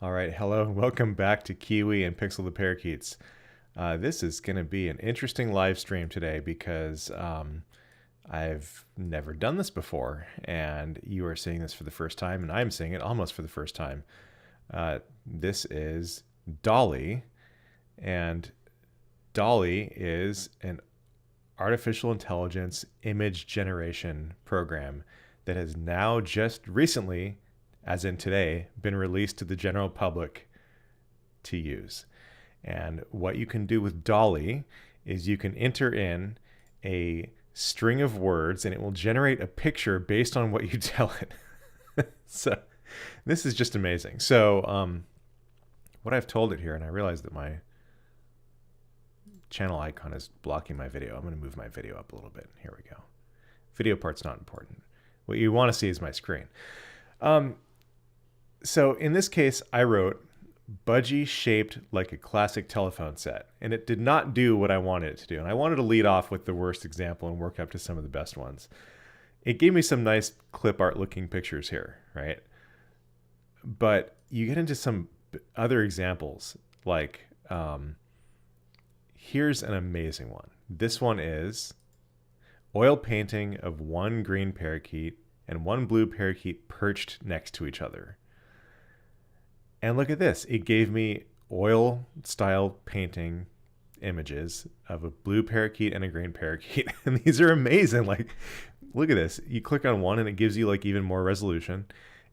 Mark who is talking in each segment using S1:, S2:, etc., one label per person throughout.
S1: All right, hello and welcome back to Kiwi and Pixel the Parakeets. This is going to be an interesting live stream today because I've never done this before, and you are seeing this for the first time, and I'm seeing it almost for the first time. This is DALL-E, and DALL-E is an artificial intelligence image generation program that has now just recently, as in today, been released to the general public to use. And what you can do with DALL-E is you can enter in a string of words and it will generate a picture based on what you tell it. So this is just amazing. So what I've told it here, and I realize that my channel icon is blocking my video. I'm going to move my video up a little bit. Here we go. Video part's not important. What you want to see is my screen. So in this case, I wrote budgie shaped like a classic telephone set, and it did not do what I wanted it to do. And I wanted to lead off with the worst example and work up to some of the best ones. It gave me some nice clip art looking pictures here, right? But you get into some other examples, like here's an amazing one. This one is oil painting of one green parakeet and one blue parakeet perched next to each other. And look at this. It gave me oil style painting images of a blue parakeet and a green parakeet. And these are amazing. Like, look at this. You click on one and it gives you like even more resolution.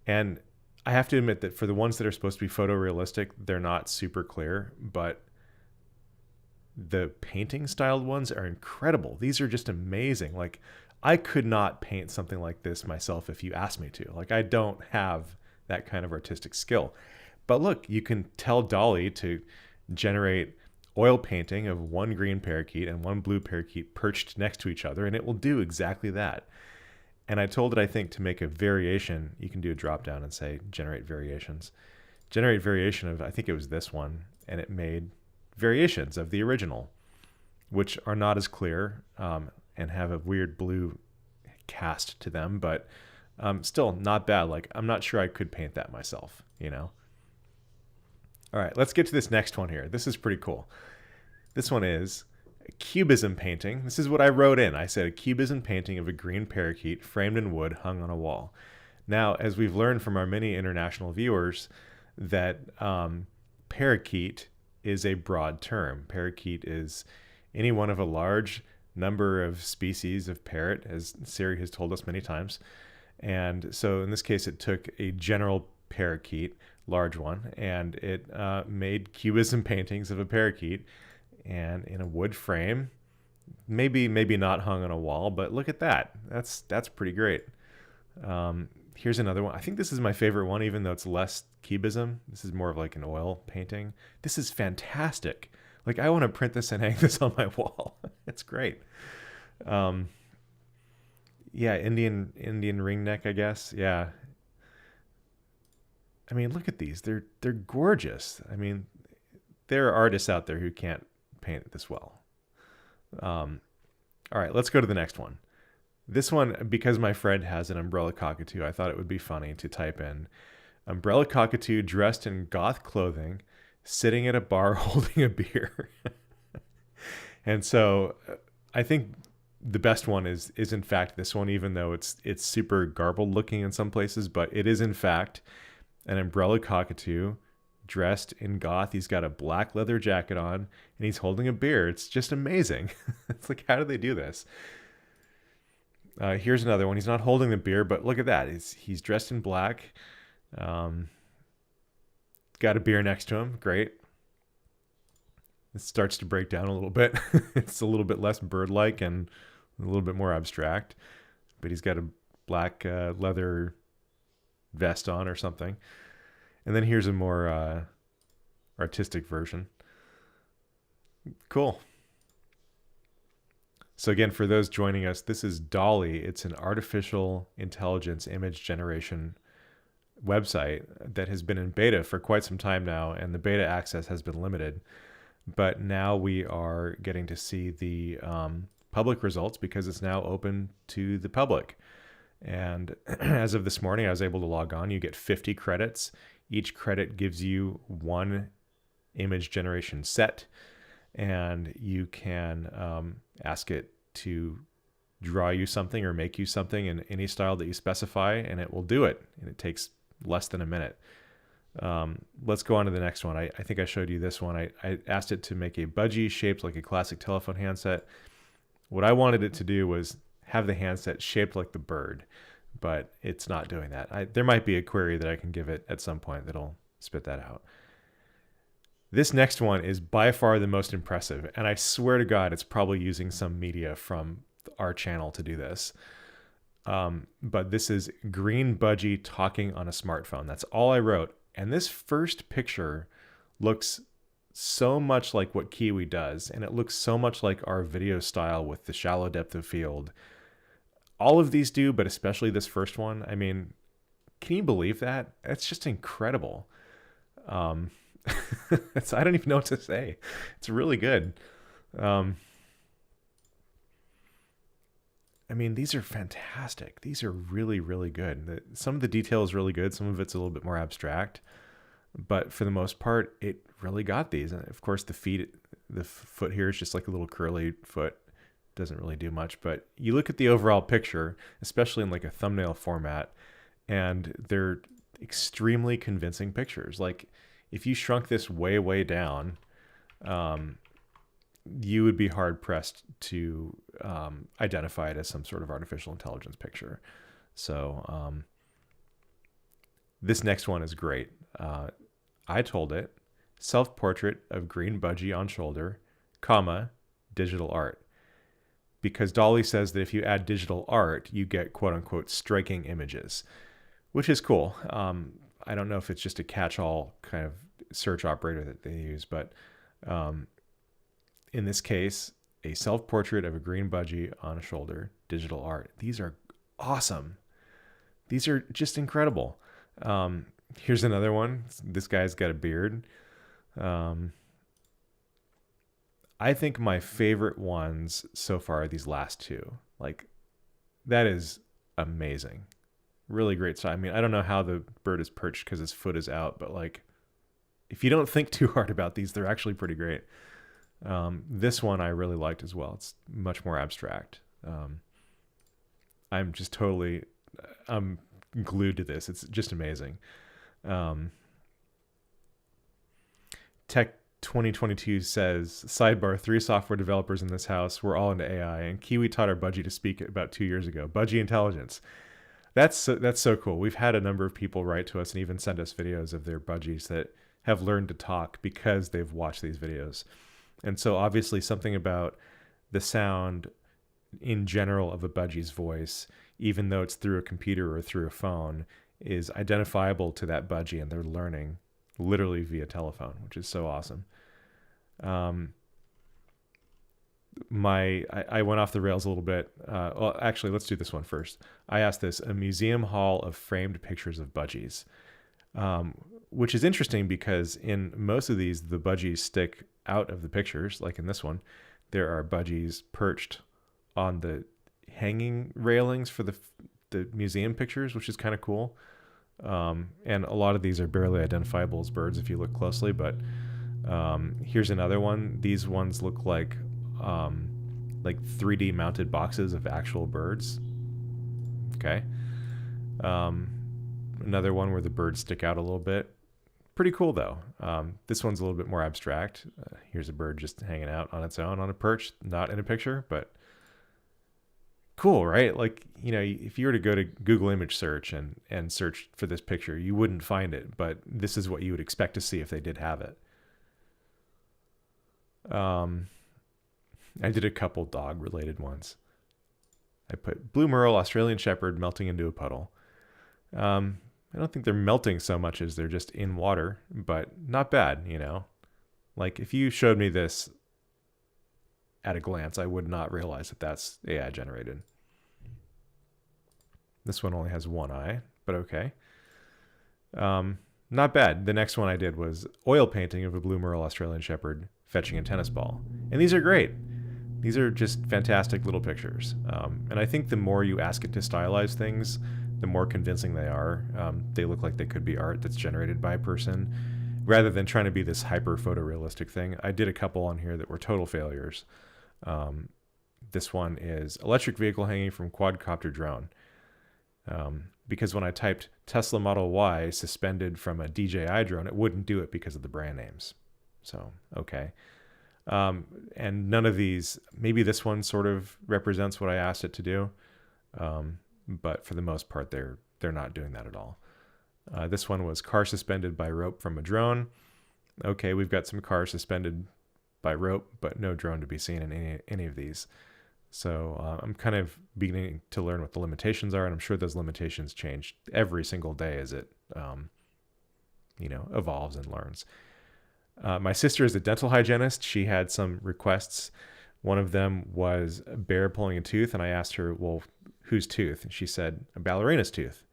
S1: And I have to admit that for the ones that are supposed to be photorealistic, they're not super clear, but the painting styled ones are incredible. These are just amazing. Like, I could not paint something like this myself if you asked me to. Like, I don't have that kind of artistic skill. But look, you can tell DALL-E to generate oil painting of one green parakeet and one blue parakeet perched next to each other, and it will do exactly that. And I told it, I think, to make a variation, you can do a drop down and say generate variations. Generate variation of, I think it was this one, and it made variations of the original, which are not as clear and have a weird blue cast to them, but still not bad. Like, I'm not sure I could paint that myself, you know? All right, let's get to this next one here. This is pretty cool. This one is a Cubism painting. This is what I wrote in. I said a Cubism painting of a green parakeet framed in wood hung on a wall. Now, as we've learned from our many international viewers, that parakeet is a broad term. Parakeet is any one of a large number of species of parrot, as Siri has told us many times. And so in this case, it took a general parakeet, large one, and it made Cubism paintings of a parakeet and in a wood frame, maybe not hung on a wall, but look at that. That's pretty great. Here's another one. I think this is my favorite one, even though it's less Cubism. This is more of like an oil painting. This is fantastic. Like, I want to print this and hang this on my wall. It's great. Yeah, Indian ringneck, I guess. Yeah. I mean, look at these. They're gorgeous. I mean, there are artists out there who can't paint it this well. All right, let's go to the next one. This one, because my friend has an umbrella cockatoo, I thought it would be funny to type in umbrella cockatoo dressed in goth clothing, sitting at a bar holding a beer. And so I think the best one is in fact this one, even though it's super garbled looking in some places, but it is in fact an umbrella cockatoo dressed in goth. He's got a black leather jacket on and he's holding a beer. It's just amazing. It's like, how do they do this? Here's another one. He's not holding the beer, but look at that. He's dressed in black. Got a beer next to him. Great. It starts to break down a little bit. It's a little bit less bird-like and a little bit more abstract, but he's got a black leather vest on or something. And then here's a more artistic version. Cool. So again, for those joining us, this is DALL-E. It's an artificial intelligence image generation website that has been in beta for quite some time now, and the beta access has been limited. But now we are getting to see the public results because it's now open to the public. And as of this morning, I was able to log on. You get 50 credits Each credit gives you one image generation set, and you can ask it to draw you something or make you something in any style that you specify, and it will do it. And it takes less than a minute. Let's go on to the next one. I think I showed you this one. I asked it to make a budgie shaped like a classic telephone handset. What I wanted it to do was have the handset shaped like the bird, but it's not doing that. There might be a query that I can give it at some point that'll spit that out. This next one is by far the most impressive, and I swear to God, it's probably using some media from our channel to do this. But this is green budgie talking on a smartphone. That's all I wrote. And this first picture looks so much like what Kiwi does, and it looks so much like our video style with the shallow depth of field. All of these do, but especially this first one. I mean, can you believe that? It's just incredible. I don't even know what to say. It's really good. I mean, these are fantastic. These are really, really good. Some of the detail is really good. Some of it's a little bit more abstract, but for the most part, it really got these. And of course, the foot here is just like a little curly foot. Doesn't really do much, but you look at the overall picture, especially in like a thumbnail format, and they're extremely convincing pictures. Like if you shrunk this way, way down, you would be hard pressed to identify it as some sort of artificial intelligence picture. So this next one is great. I told it self-portrait of green budgie on shoulder, comma, digital art. Because DALL-E says that if you add digital art, you get quote unquote striking images, which is cool. I don't know if it's just a catch-all kind of search operator that they use, but in this case, a self-portrait of a green budgie on a shoulder, digital art. These are awesome. These are just incredible. Here's another one. This guy's got a beard. I think my favorite ones so far are these last two. Like, that is amazing. Really great style. I mean, I don't know how the bird is perched because his foot is out, but like, if you don't think too hard about these, they're actually pretty great. This one I really liked as well. It's much more abstract. I'm glued to this. It's just amazing. Tech 2022 says, sidebar, 3 software developers in this house. We're all into AI, and Kiwi taught our budgie to speak about 2 years ago. Budgie intelligence. That's so cool. We've had a number of people write to us and even send us videos of their budgies that have learned to talk because they've watched these videos. And so obviously something about the sound in general of a budgie's voice, even though it's through a computer or through a phone, is identifiable to that budgie, and they're learning literally via telephone, which is so awesome. I went off the rails a little bit. Well, actually, let's do this one first. I asked this, a museum hall of framed pictures of budgies, which is interesting because in most of these, the budgies stick out of the pictures. Like in this one, there are budgies perched on the hanging railings for the museum pictures, which is kind of cool. And a lot of these are barely identifiable as birds if you look closely, but here's another one. These ones look like 3D mounted boxes of actual birds. Okay. Another one where the birds stick out a little bit. Pretty cool though. This one's a little bit more abstract. Here's a bird just hanging out on its own on a perch, not in a picture, but cool, right? Like, you know, if you were to go to Google image search and search for this picture, you wouldn't find it, but this is what you would expect to see if they did have it. I did a couple dog related ones. I put blue merle, Australian shepherd melting into a puddle. I don't think they're melting so much as they're just in water, but not bad, you know. Like if you showed me this at a glance, I would not realize that that's AI generated. This one only has one eye, but okay. Not bad. The next one I did was oil painting of a blue merle Australian shepherd fetching a tennis ball. And these are great. These are just fantastic little pictures. And I think the more you ask it to stylize things, the more convincing they are. They look like they could be art that's generated by a person, rather than trying to be this hyper photorealistic thing. I did a couple on here that were total failures. This one is electric vehicle hanging from quadcopter drone. Because when I typed Tesla Model Y suspended from a DJI drone, it wouldn't do it because of the brand names. So, okay. And none of these, maybe this one sort of represents what I asked it to do. But for the most part, they're not doing that at all. This one was car suspended by rope from a drone. Okay, we've got some cars suspended by rope, but no drone to be seen in any of these. So I'm kind of beginning to learn what the limitations are, and I'm sure those limitations change every single day as it, evolves and learns. My sister is a dental hygienist. She had some requests. One of them was a bear pulling a tooth, and I asked her, well, whose tooth? And she said, a ballerina's tooth.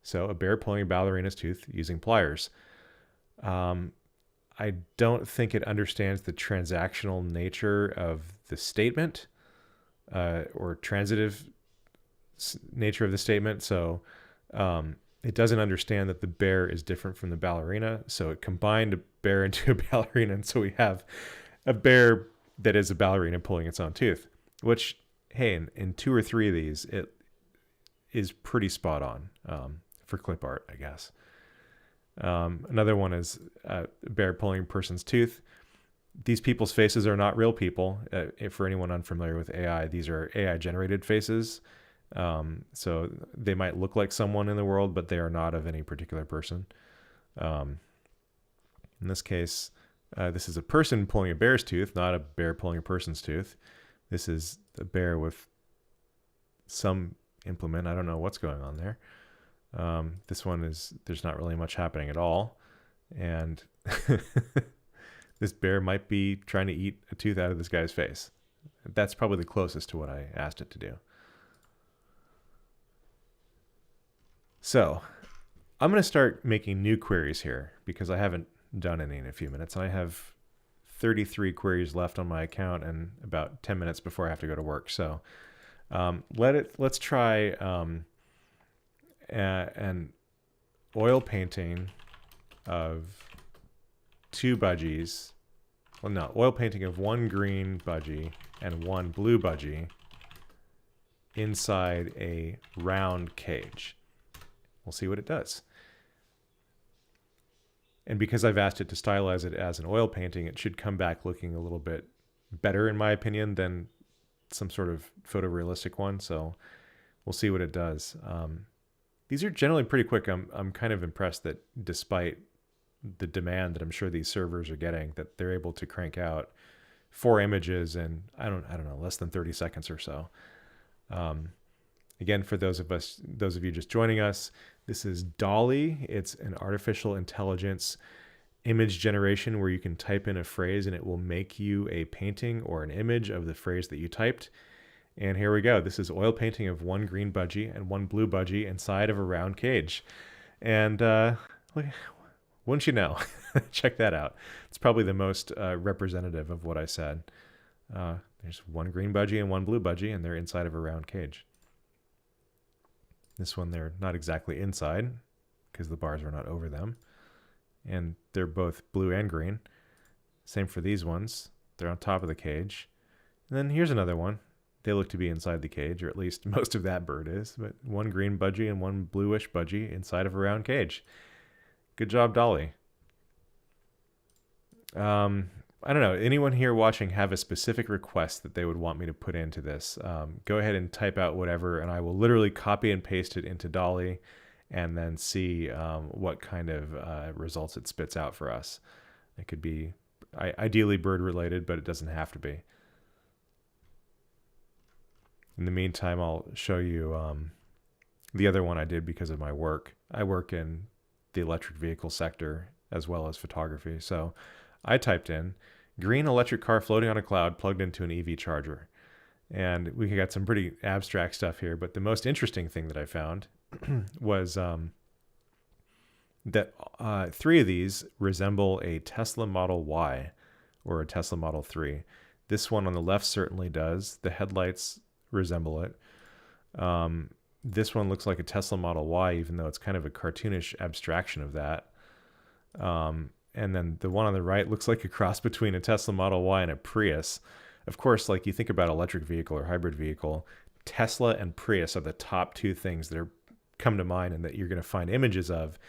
S1: So a bear pulling a ballerina's tooth using pliers. I don't think it understands the transactional nature of the statement, or transitive nature of the statement. So it doesn't understand that the bear is different from the ballerina. So it combined a bear into a ballerina. And so we have a bear that is a ballerina pulling its own tooth, which, hey, in 2 or 3 of these, it is pretty spot on for clip art, I guess. Another one is a bear pulling a person's tooth. These people's faces are not real people. For anyone unfamiliar with AI, these are AI generated faces. So they might look like someone in the world, but they are not of any particular person. In this case, this is a person pulling a bear's tooth, not a bear pulling a person's tooth. This is a bear with some implement. I don't know what's going on there. This one there's not really much happening at all. And this bear might be trying to eat a tooth out of this guy's face. That's probably the closest to what I asked it to do. So I'm going to start making new queries here because I haven't done any in a few minutes. And I have 33 queries left on my account and about 10 minutes before I have to go to work. So let's try an oil painting of 2 budgies. Well, no, oil painting of 1 green budgie and 1 blue budgie inside a round cage. We'll see what it does. And because I've asked it to stylize it as an oil painting, it should come back looking a little bit better, in my opinion, than some sort of photorealistic one. So we'll see what it does. These are generally pretty quick. I'm kind of impressed that despite the demand that I'm sure these servers are getting, that they're able to crank out 4 images in, I don't know, less than 30 seconds or so. Again, for those of you just joining us, this is DALL-E. It's an artificial intelligence image generation where you can type in a phrase and it will make you a painting or an image of the phrase that you typed. And here we go. This is oil painting of 1 green budgie and 1 blue budgie inside of a round cage. And look, wouldn't you know? Check that out. It's probably the most representative of what I said. There's 1 green budgie and 1 blue budgie, and they're inside of a round cage. This one, they're not exactly inside because the bars are not over them. And they're both blue and green. Same for these ones. They're on top of the cage. And then here's another one. They look to be inside the cage, or at least most of that bird is. But 1 green budgie and 1 bluish budgie inside of a round cage. Good job, DALL-E. I don't know. Anyone here watching have a specific request that they would want me to put into this? Go ahead and type out whatever, and I will literally copy and paste it into DALL-E and then see what kind of results it spits out for us. It could be ideally bird related, but it doesn't have to be. In the meantime, I'll show you the other one I did because of my work. I work in the electric vehicle sector as well as photography. So I typed in green electric car floating on a cloud plugged into an EV charger. And we got some pretty abstract stuff here, but the most interesting thing that I found was that 3 of these resemble a Tesla Model Y or a Tesla Model 3. This one on the left certainly does. The headlights resemble it. This one looks like a Tesla Model Y, even though it's kind of a cartoonish abstraction of that. And then the one on the right looks like a cross between a Tesla Model Y and a Prius. Of course, like you think about electric vehicle or hybrid vehicle, Tesla and Prius are the top two things that are come to mind and that you're going to find images of.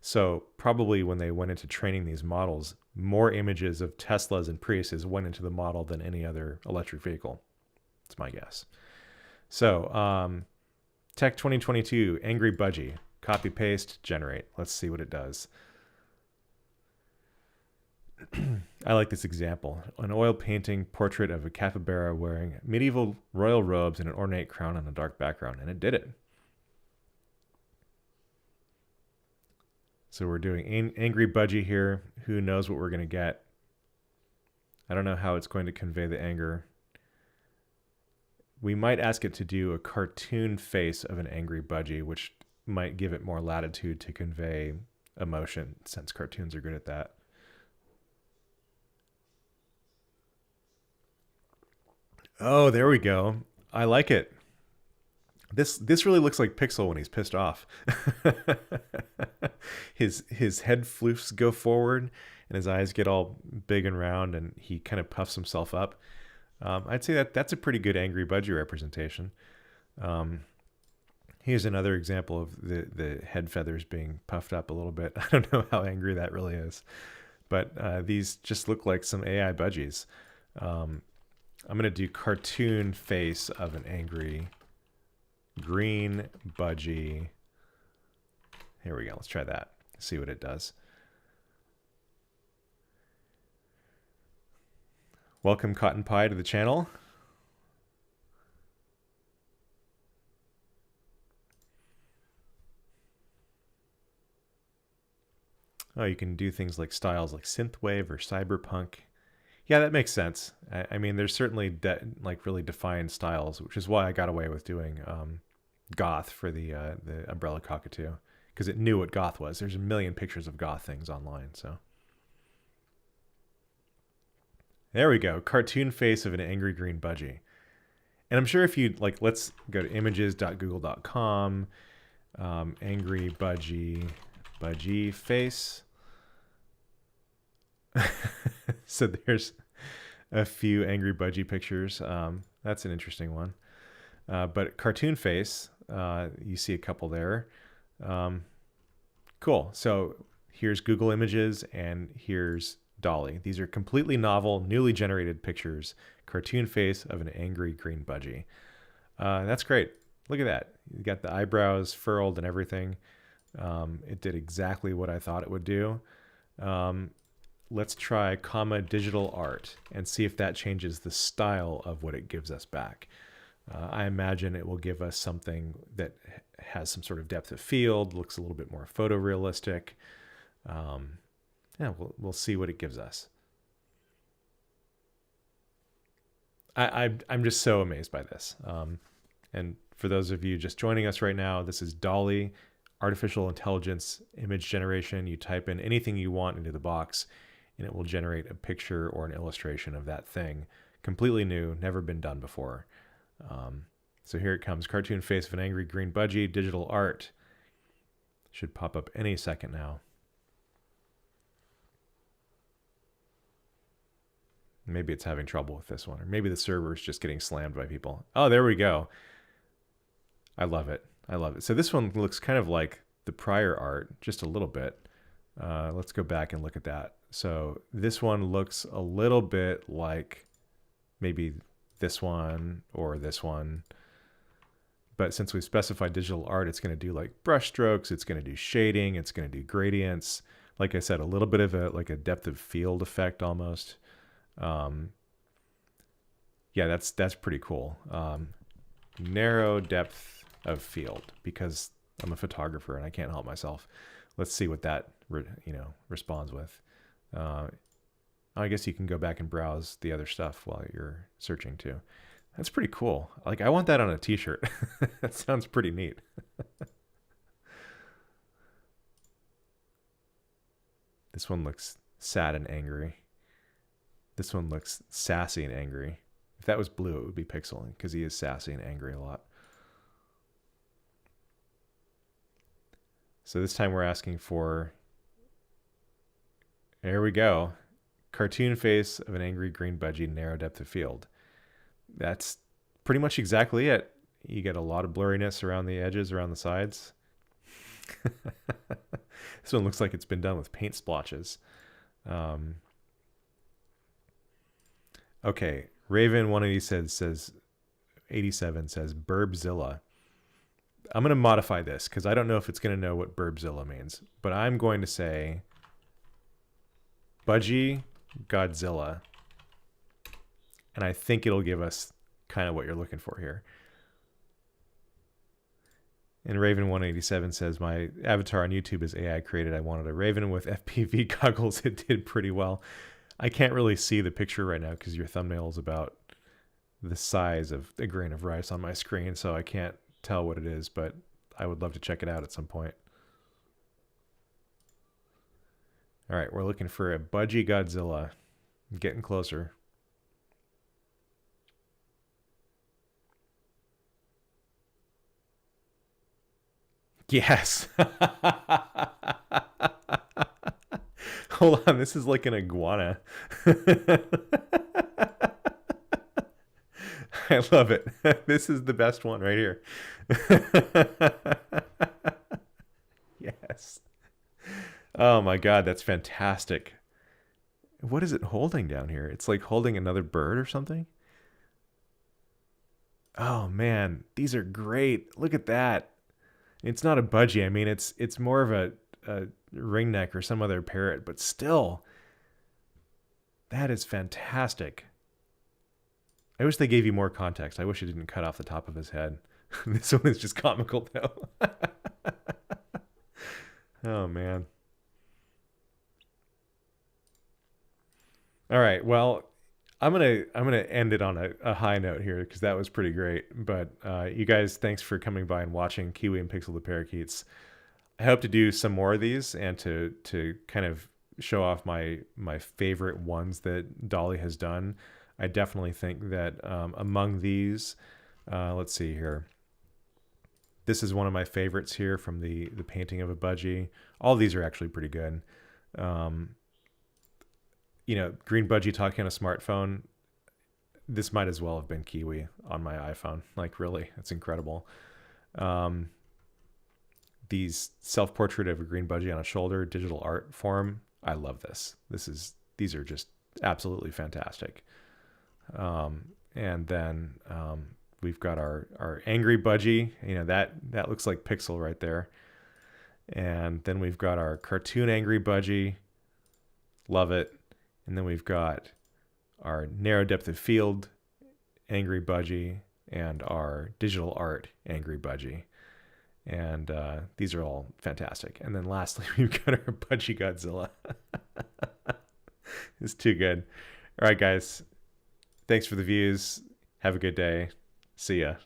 S1: So probably when they went into training these models, more images of Teslas and Priuses went into the model than any other electric vehicle. That's my guess. So Tech 2022, Angry Budgie. Copy, paste, generate. Let's see what it does. I like this example. An oil painting portrait of a capybara wearing medieval royal robes and an ornate crown on a dark background. And it did it. So we're doing Angry Budgie here. Who knows what we're going to get? I don't know how it's going to convey the anger. We might ask it to do a cartoon face of an angry budgie, which might give it more latitude to convey emotion, since cartoons are good at that. Oh, there we go. I like it. This really looks like Pixel when he's pissed off. his head floofs go forward and his eyes get all big and round and he kind of puffs himself up. I'd say that's a pretty good angry budgie representation. Here's another example of the head feathers being puffed up a little bit. I don't know how angry that really is, but these just look like some AI budgies. I'm going to do cartoon face of an angry green budgie. Here we go. Let's try that. See what it does. Welcome, Cotton Pie, to the channel. Oh, you can do things like styles like synthwave or cyberpunk. Yeah, that makes sense. I mean, there's certainly like really defined styles, which is why I got away with doing goth for the umbrella cockatoo, because it knew what goth was. There's a million pictures of goth things online, so. There we go. Cartoon face of an angry green budgie. And I'm sure if you like, let's go to images.google.com, angry budgie face. So there's a few angry budgie pictures. That's an interesting one. But cartoon face, you see a couple there. Cool. So here's Google Images and here's DALL-E. These are completely novel, newly generated pictures. Cartoon face of an angry green budgie. That's great. Look at that. You got the eyebrows furled and everything. It did exactly what I thought it would do. Let's try comma digital art and see if that changes the style of what it gives us back. I imagine it will give us something that has some sort of depth of field, looks a little bit more photorealistic. Yeah, we'll see what it gives us. I'm just so amazed by this. And for those of you just joining us right now, this is DALL-E, artificial intelligence image generation. You type in anything you want into the box, and it will generate a picture or an illustration of that thing. Completely new, never been done before. So here it comes. Cartoon face of an angry green budgie, digital art. Should pop up any second now. Maybe it's having trouble with this one, or maybe the server is just getting slammed by people. Oh, there we go. I love it. I love it. So this one looks kind of like the prior art, just a little bit. Let's go back and look at that. So this one looks a little bit like maybe this one or this one. But since we've specified digital art, it's going to do like brush strokes. It's going to do shading. It's going to do gradients. Like I said, a little bit of a depth of field effect almost. Yeah, that's pretty cool. Narrow depth of field, because I'm a photographer and I can't help myself. Let's see what that responds with. I guess you can go back and browse the other stuff while you're searching too. That's pretty cool. Like, I want that on a t-shirt. That sounds pretty neat. This one looks sad and angry. This one looks sassy and angry. If that was blue, it would be Pixel, because he is sassy and angry a lot. So this time we're asking for, there we go, cartoon face of an angry green budgie, narrow depth of field. That's pretty much exactly it. You get a lot of blurriness around the edges, around the sides. This one looks like it's been done with paint splotches. Okay, Raven 187 says Burbzilla. I'm going to modify this because I don't know if it's going to know what Burbzilla means, but I'm going to say Budgie Godzilla, and I think it'll give us kind of what you're looking for here. And Raven 187 says, my avatar on YouTube is AI created. I wanted a Raven with FPV goggles. It did pretty well. I can't really see the picture right now because your thumbnail is about the size of a grain of rice on my screen, so I can't tell what it is, but I would love to check it out at some point. All right, we're looking for a Budgie Godzilla. I'm getting closer. Yes. Hold on, this is like an iguana. I love it. This is the best one right here. Yes. Oh my God, that's fantastic. What is it holding down here? It's like holding another bird or something. Oh man, these are great. Look at that. It's not a budgie. I mean, it's more of a ringneck or some other parrot, but still, that is fantastic. I wish they gave you more context. I wish it didn't cut off the top of his head. This one is just comical though. Oh man. All right. Well, I'm gonna end it on a high note here because that was pretty great. But you guys, thanks for coming by and watching Kiwi and Pixel the Parakeets. I hope to do some more of these and to kind of show off my favorite ones that DALL-E has done. I definitely think that among these, let's see here. This is one of my favorites here from the painting of a budgie. All these are actually pretty good. You know, green budgie talking on a smartphone. This might as well have been Kiwi on my iPhone. Like, really, it's incredible. These self-portrait of a green budgie on a shoulder, digital art form. I love this. These are just absolutely fantastic. And then we've got our angry budgie. You know, that looks like Pixel right there. And then we've got our cartoon angry budgie. Love it. And then we've got our narrow depth of field angry budgie and our digital art angry budgie. And these are all fantastic. And then lastly, we've got our Budgie Godzilla. It's too good. All right, guys. Thanks for the views. Have a good day. See ya.